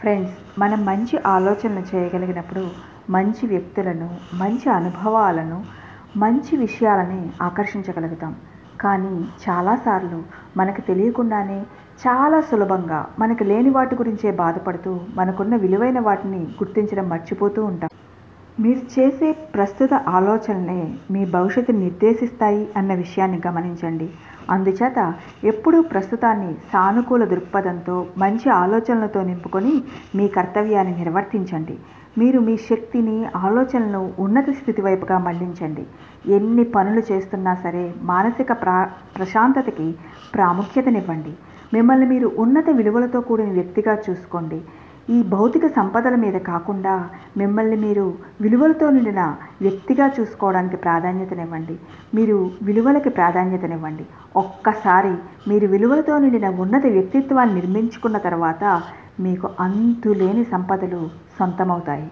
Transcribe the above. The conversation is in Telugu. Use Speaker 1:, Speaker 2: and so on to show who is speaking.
Speaker 1: ఫ్రెండ్స్, మనం మంచి ఆలోచనలు చేయగలిగినప్పుడు మంచి వ్యక్తులను, మంచి అనుభవాలను, మంచి విషయాలని ఆకర్షించగలుగుతాం. కానీ చాలాసార్లు మనకు తెలియకుండానే చాలా సులభంగా మనకు లేని వాటి గురించే బాధపడుతూ మనకున్న విలువైన వాటిని గుర్తించడం మర్చిపోతూ ఉంటాం. మీరు చేసే ప్రస్తుత ఆలోచనలే మీ భవిష్యత్తును నిర్దేశిస్తాయి అన్న విషయాన్ని గమనించండి. అందుచేత ఎప్పుడూ ప్రస్తుతాన్ని సానుకూల దృక్పథంతో మంచి ఆలోచనలతో నింపుకొని మీ కర్తవ్యాన్ని నిర్వర్తించండి. మీరు మీ శక్తిని, ఆలోచనలను ఉన్నత స్థితి వైపుగా మళ్లించండి. ఎన్ని పనులు చేస్తున్నా సరే మానసిక ప్రశాంతతకి ప్రాముఖ్యతనివ్వండి. మిమ్మల్ని మీరు ఉన్నత విలువలతో కూడిన వ్యక్తిగా చూసుకోండి. ఈ భౌతిక సంపదల మీద కాకుండా మిమ్మల్ని మీరు విలువలతో నిండిన వ్యక్తిగా చూసుకోవడానికి ప్రాధాన్యతనివ్వండి. మీరు విలువలకి ప్రాధాన్యతనివ్వండి. ఒక్కసారి మీరు విలువలతో నిండిన ఉన్నత వ్యక్తిత్వాన్ని నిర్మించుకున్న తర్వాత మీకు అంతులేని సంపదలు సొంతమవుతాయి.